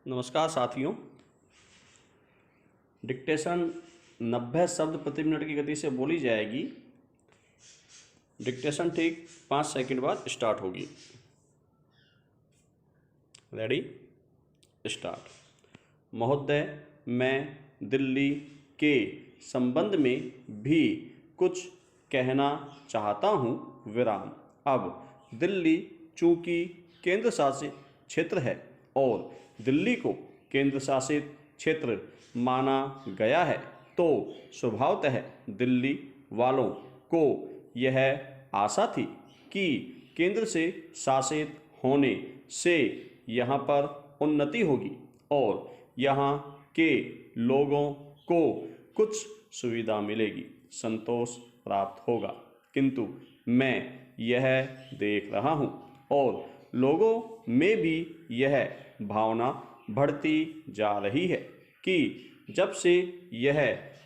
नमस्कार साथियों। डिक्टेशन 90 शब्द प्रति मिनट की गति से बोली जाएगी। डिक्टेशन ठीक 5 सेकंड बाद स्टार्ट होगी। Ready, start. महोदय, मैं दिल्ली के संबंध में भी कुछ कहना चाहता हूँ। विराम। अब दिल्ली चूंकि केंद्र शासित क्षेत्र है और दिल्ली को केंद्र शासित क्षेत्र माना गया है, तो स्वभावतः दिल्ली वालों को यह आशा थी कि केंद्र से शासित होने से यहाँ पर उन्नति होगी और यहाँ के लोगों को कुछ सुविधा मिलेगी, संतोष प्राप्त होगा। किंतु मैं यह देख रहा हूँ और लोगों में भी यह भावना बढ़ती जा रही है कि जब से यह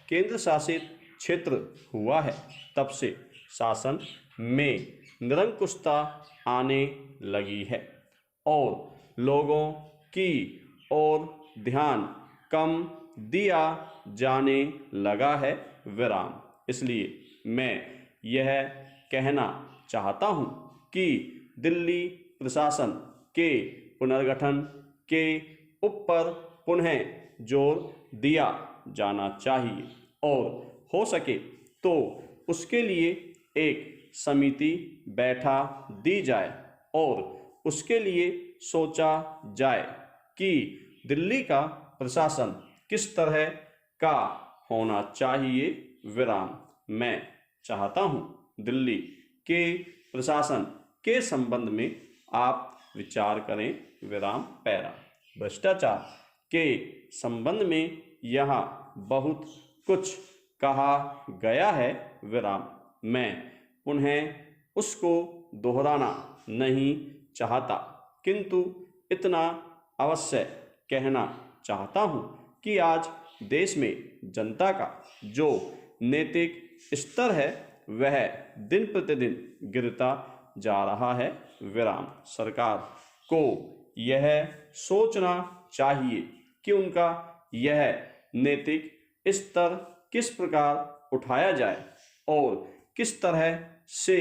केंद्र शासित क्षेत्र हुआ है, तब से शासन में निरंकुशता आने लगी है और लोगों की ओर ध्यान कम दिया जाने लगा है। विराम। इसलिए मैं यह कहना चाहता हूँ कि दिल्ली प्रशासन के पुनर्गठन के ऊपर पुनः जोर दिया जाना चाहिए और हो सके तो उसके लिए एक समिति बैठा दी जाए और उसके लिए सोचा जाए कि दिल्ली का प्रशासन किस तरह का होना चाहिए। विराम। मैं चाहता हूँ दिल्ली के प्रशासन के संबंध में आप विचार करें। विराम। पैरा। भ्रष्टाचार के संबंध में यहाँ बहुत कुछ कहा गया है। विराम। मैं पुनः उसको दोहराना नहीं चाहता, किंतु इतना अवश्य कहना चाहता हूँ कि आज देश में जनता का जो नैतिक स्तर है वह दिन प्रतिदिन गिरता जा रहा है। विराम। सरकार को यह सोचना चाहिए कि उनका यह नैतिक स्तर किस प्रकार उठाया जाए और किस तरह से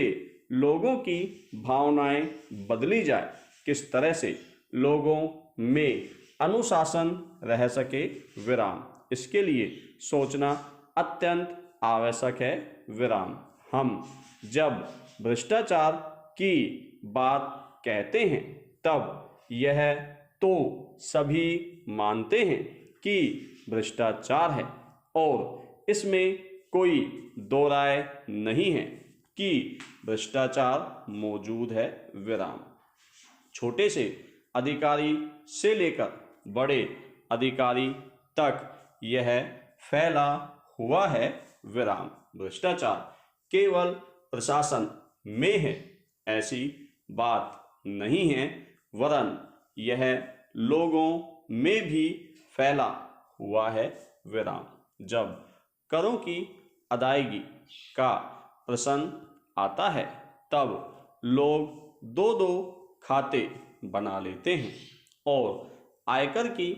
लोगों की भावनाएं बदली जाए, किस तरह से लोगों में अनुशासन रह सके। विराम। इसके लिए सोचना अत्यंत आवश्यक है। विराम। हम जब भ्रष्टाचार की बात कहते हैं तब यह तो सभी मानते हैं कि भ्रष्टाचार है और इसमें कोई दो राय नहीं है कि भ्रष्टाचार मौजूद है। विराम। छोटे से अधिकारी से लेकर बड़े अधिकारी तक यह फैला हुआ है। विराम। भ्रष्टाचार केवल प्रशासन में है ऐसी बात नहीं है, वरन यह लोगों में भी फैला हुआ है। विराम। जब करों की अदायगी का प्रश्न आता है तब लोग दो दो खाते बना लेते हैं और आयकर की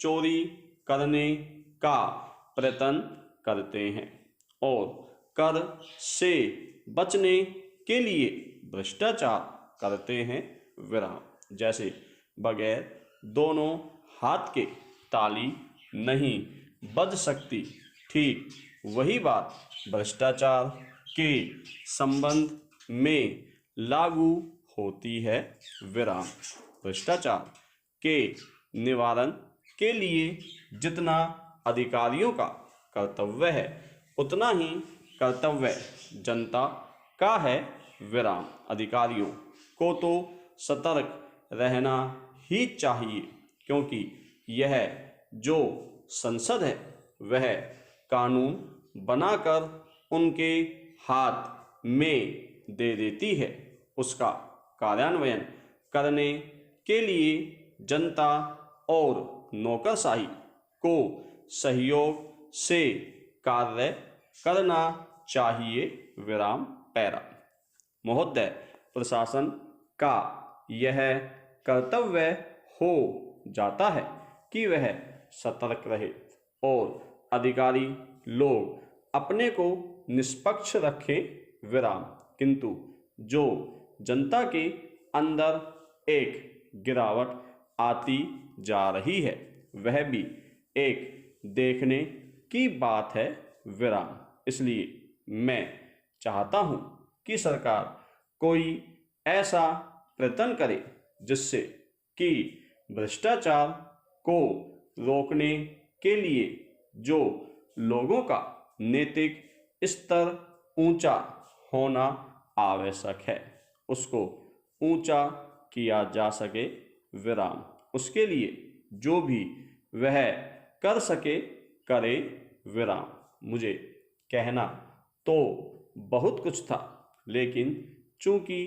चोरी करने का प्रयत्न करते हैं और कर से बचने के लिए भ्रष्टाचार करते हैं। विराम। जैसे बगैर दोनों हाथ के ताली नहीं बज सकती, ठीक वही बात भ्रष्टाचार के संबंध में लागू होती है। विराम। भ्रष्टाचार के निवारण के लिए जितना अधिकारियों का कर्तव्य है, उतना ही कर्तव्य जनता का है। विराम। अधिकारियों को तो सतर्क रहना ही चाहिए, क्योंकि यह जो संसद है वह कानून बनाकर उनके हाथ में दे देती है। उसका कार्यान्वयन करने के लिए जनता और नौकरशाही को सहयोग से कार्य करना चाहिए। विराम। पैरा। महोदय, प्रशासन का यह कर्तव्य हो जाता है कि वह सतर्क रहे और अधिकारी लोग अपने को निष्पक्ष रखें। विराम। किंतु जो जनता के अंदर एक गिरावट आती जा रही है वह भी एक देखने की बात है। विराम। इसलिए मैं चाहता हूं कि सरकार कोई ऐसा प्रयत्न करे जिससे कि भ्रष्टाचार को रोकने के लिए जो लोगों का नैतिक स्तर ऊंचा होना आवश्यक है उसको ऊंचा किया जा सके। विराम। उसके लिए जो भी वह कर सके करे। विराम। मुझे कहना तो बहुत कुछ था लेकिन चूंकि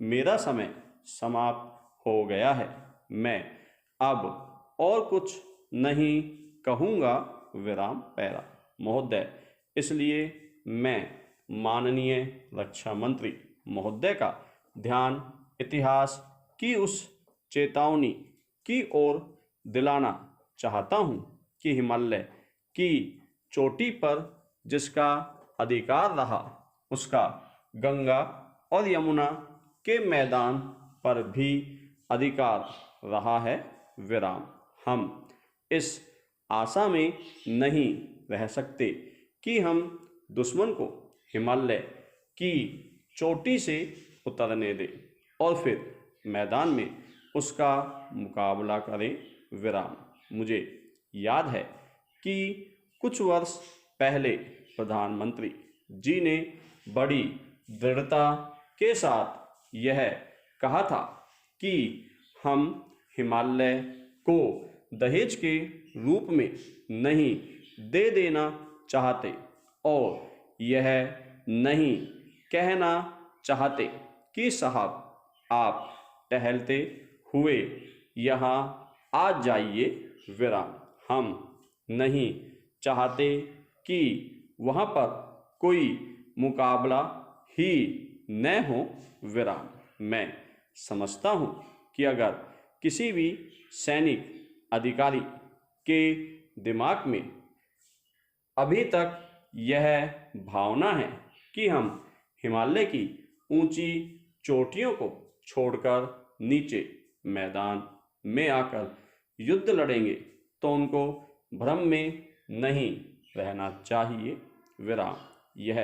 मेरा समय समाप्त हो गया है मैं अब और कुछ नहीं कहूँगा। विराम पैरा। महोदय, इसलिए मैं माननीय रक्षा मंत्री महोदय का ध्यान इतिहास की उस चेतावनी की ओर दिलाना चाहता हूँ कि हिमालय की चोटी पर जिसका अधिकार रहा उसका गंगा और यमुना के मैदान पर भी अधिकार रहा है। विराम। हम इस आशा में नहीं रह सकते कि हम दुश्मन को हिमालय की चोटी से उतरने दें और फिर मैदान में उसका मुकाबला करें। विराम। मुझे याद है कि कुछ वर्ष पहले प्रधानमंत्री जी ने बड़ी दृढ़ता के साथ यह कहा था कि हम हिमालय को दहेज के रूप में नहीं दे देना चाहते और यह नहीं कहना चाहते कि साहब आप टहलते हुए यहाँ आ जाइए। विराम। हम नहीं चाहते कि वहाँ पर कोई मुकाबला ही न हो। विराम। मैं समझता हूँ कि अगर किसी भी सैनिक अधिकारी के दिमाग में अभी तक यह भावना है कि हम हिमालय की ऊंची चोटियों को छोड़कर नीचे मैदान में आकर युद्ध लड़ेंगे तो उनको भ्रम में नहीं रहना चाहिए। विराम। यह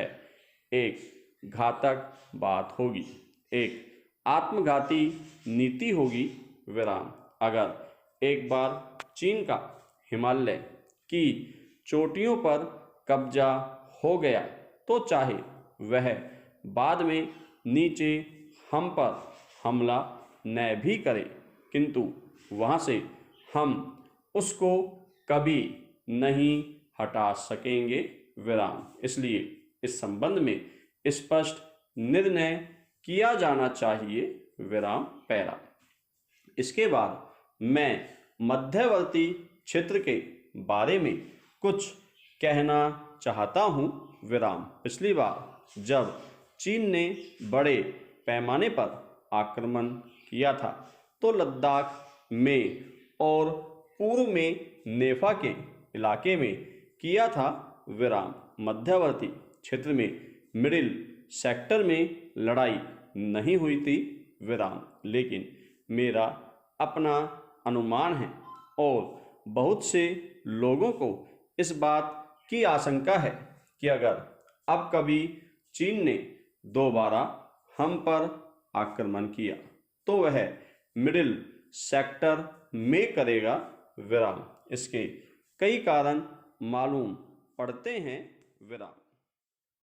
एक घातक बात होगी, एक आत्मघाती नीति होगी। विराम। अगर एक बार चीन का हिमालय की चोटियों पर कब्जा हो गया तो चाहे वह बाद में नीचे हम पर हमला न भी करे किंतु वहाँ से हम उसको कभी नहीं हटा सकेंगे। विराम। इसलिए इस संबंध में स्पष्ट निर्णय किया जाना चाहिए। विराम पैरा। इसके बाद मैं मध्यवर्ती क्षेत्र के बारे में कुछ कहना चाहता हूँ। विराम। पिछली बार जब चीन ने बड़े पैमाने पर आक्रमण किया था तो लद्दाख में और पूर्व में नेफा के इलाके में किया था। विराम। मध्यवर्ती क्षेत्र में मिडिल सेक्टर में लड़ाई नहीं हुई थी। विराम। लेकिन मेरा अपना अनुमान है और बहुत से लोगों को इस बात की आशंका है कि अगर अब कभी चीन ने दोबारा हम पर आक्रमण किया तो वह मिडिल सेक्टर में करेगा। विराम। इसके कई कारण मालूम पड़ते हैं। विराम।